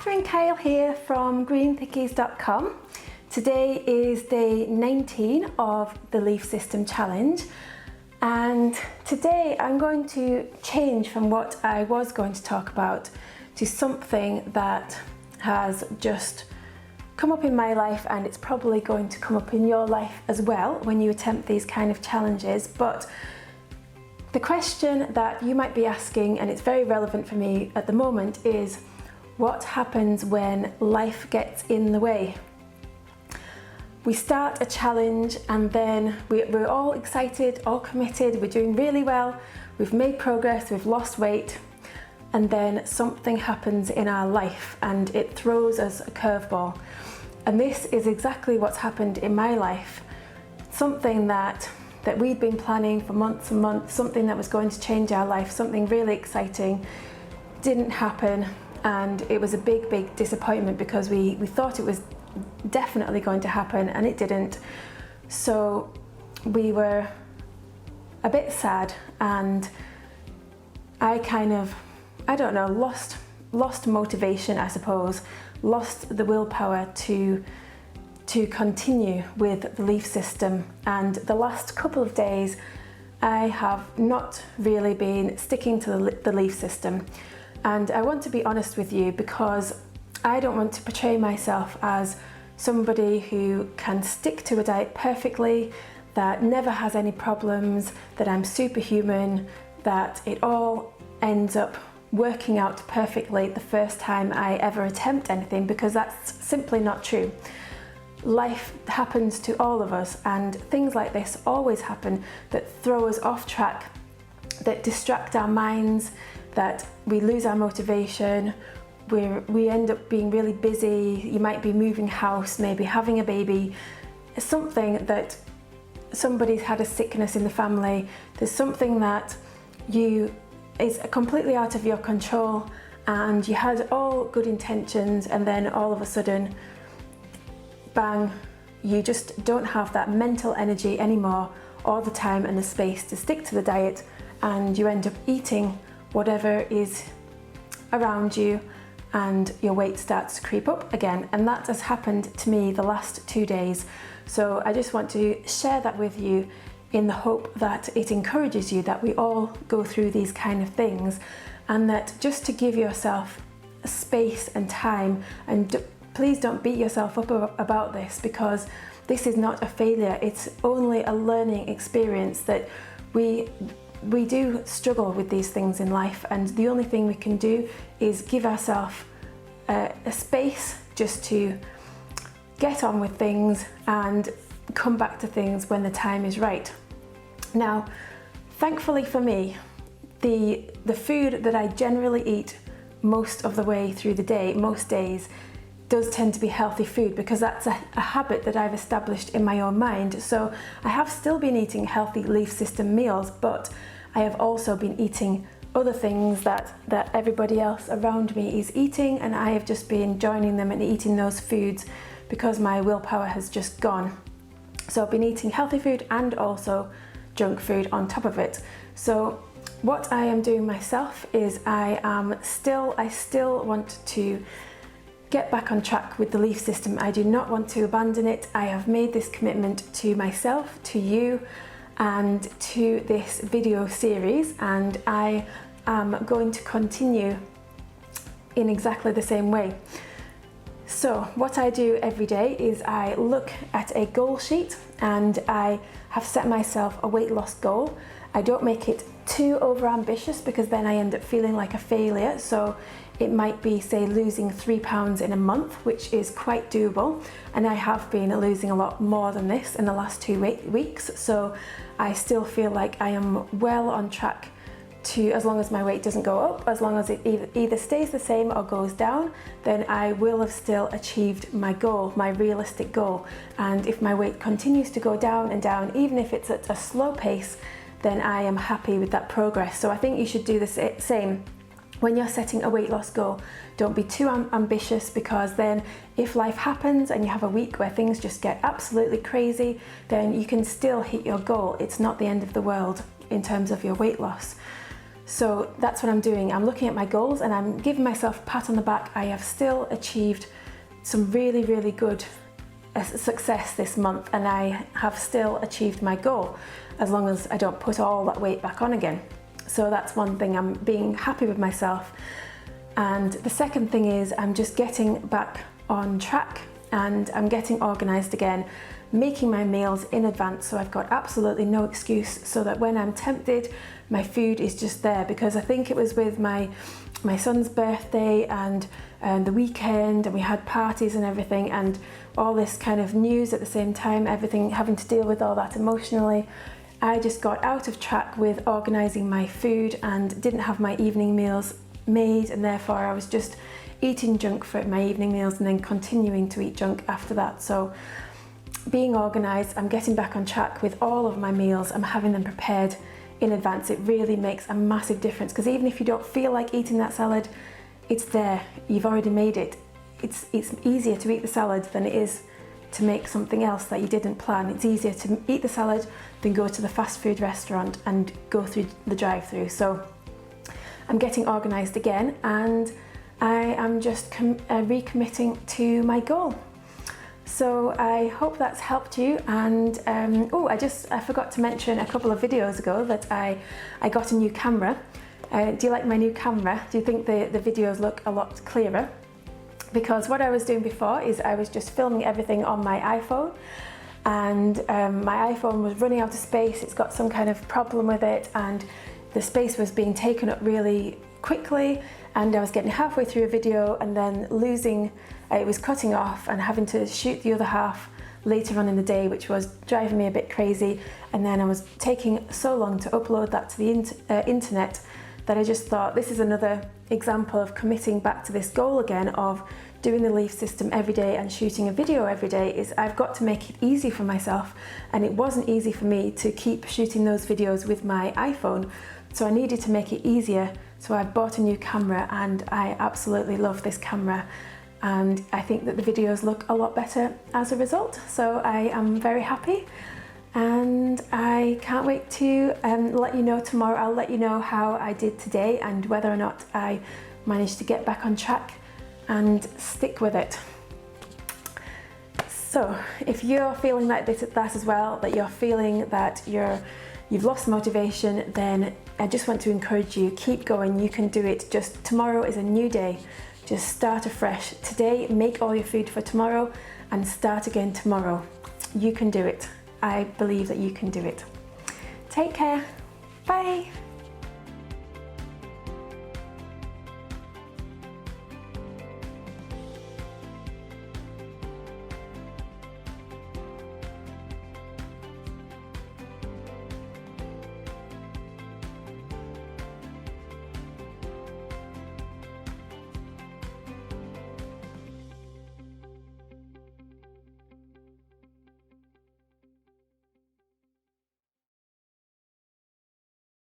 Catherine Kyle here from greenthickies.com. Today is day 19 of the Leaf System Challenge, and today I'm going to change from what I was going to talk about to something that has just come up in my life, and it's probably going to come up in your life as well when you attempt these kind of challenges. But the question that you might be asking, and it's very relevant for me at the moment, is what happens when life gets in the way? We start a challenge and then we're all excited, all committed, we're doing really well, we've made progress, we've lost weight, and then something happens in our life and it throws us a curveball. And this is exactly what's happened in my life. Something that we'd been planning for months and months, something that was going to change our life, something really exciting, didn't happen, and it was a big disappointment because we thought it was definitely going to happen and it didn't. So we were a bit sad, and I kind of, I don't know, lost motivation, I suppose, lost the willpower to continue with the Leaf System. And the last couple of days I have not really been sticking to the Leaf System. And I want to be honest with you, because I don't want to portray myself as somebody who can stick to a diet perfectly, that never has any problems, that I'm superhuman, that it all ends up working out perfectly the first time I ever attempt anything, because that's simply not true. Life happens to all of us, and things like this always happen that throw us off track, that distract our minds, that we lose our motivation, we end up being really busy. You might be moving house, maybe having a baby, something that somebody's had a sickness in the family, there's something that is completely out of your control, and you had all good intentions, and then all of a sudden, bang, you just don't have that mental energy anymore, or the time and the space to stick to the diet, and you end up eating whatever is around you, and your weight starts to creep up again. And that has happened to me the last 2 days. So I just want to share that with you in the hope that it encourages you, that we all go through these kind of things, and that just to give yourself space and time, and please don't beat yourself up about this, because this is not a failure, it's only a learning experience, that we do struggle with these things in life, and the only thing we can do is give ourselves a space just to get on with things and come back to things when the time is right. Now, thankfully for me, the food that I generally eat most of the way through the day, most days, does tend to be healthy food, because that's a habit that I've established in my own mind. So I have still been eating healthy Leaf System meals, but I have also been eating other things that everybody else around me is eating, and I have just been joining them and eating those foods because my willpower has just gone. So I've been eating healthy food and also junk food on top of it. So what I am doing myself is I still want to get back on track with the Leaf System. I do not want to abandon it. I have made this commitment to myself, to you, and to this video series, and I am going to continue in exactly the same way. So what I do every day is I look at a goal sheet, and I have set myself a weight loss goal. I don't make it too over ambitious, because then I end up feeling like a failure. So it might be, say, losing 3 pounds in a month, which is quite doable, and I have been losing a lot more than this in the last 2 weeks. So I still feel like I am well on track to, as long as my weight doesn't go up, as long as it either stays the same or goes down, then I will have still achieved my goal, my realistic goal. And if my weight continues to go down and down, even if it's at a slow pace, then I am happy with that progress. So I think you should do the same. When you're setting a weight loss goal, don't be too ambitious, because then if life happens and you have a week where things just get absolutely crazy, then you can still hit your goal. It's not the end of the world in terms of your weight loss. So that's what I'm doing. I'm looking at my goals and I'm giving myself a pat on the back. I have still achieved some really, really good success this month, and I have still achieved my goal as long as I don't put all that weight back on again. So that's one thing, I'm being happy with myself. And the second thing is I'm just getting back on track and I'm getting organised again, making my meals in advance so I've got absolutely no excuse, so that when I'm tempted, my food is just there. Because I think it was with my son's birthday and the weekend, and we had parties and everything, and all this kind of news at the same time, everything, having to deal with all that emotionally, I just got out of track with organising my food and didn't have my evening meals made, and therefore I was just eating junk for my evening meals and then continuing to eat junk after that. So being organised, I'm getting back on track with all of my meals. I'm having them prepared in advance. It really makes a massive difference, because even if you don't feel like eating that salad, it's there, you've already made it. It's easier to eat the salad than it is to make something else that you didn't plan. It's easier to eat the salad than go to the fast food restaurant and go through the drive-through. So I'm getting organised again, and I am just recommitting to my goal. So I hope that's helped you. And I forgot to mention a couple of videos ago that I got a new camera. Do you like my new camera? Do you think the videos look a lot clearer? Because what I was doing before is I was just filming everything on my iPhone, and my iPhone was running out of space. It's got some kind of problem with it, and the space was being taken up really quickly, and I was getting halfway through a video and then losing, it was cutting off and having to shoot the other half later on in the day, which was driving me a bit crazy. And then I was taking so long to upload that to the internet that I just thought, this is another example of committing back to this goal again of doing the Leaf system every day and shooting a video every day. Is I've got to make it easy for myself, and it wasn't easy for me to keep shooting those videos with my iPhone, so I needed to make it easier. So I bought a new camera, and I absolutely love this camera, and I think that the videos look a lot better as a result. So I am very happy, and I can't wait to let you know tomorrow. I'll let you know how I did today and whether or not I managed to get back on track and stick with it. So if you're feeling like that as well, that you're feeling that you've lost motivation, then I just want to encourage you, keep going, you can do it. Just tomorrow is a new day, just start afresh. Today, make all your food for tomorrow and start again tomorrow. You can do it. I believe that you can do it. Take care, bye.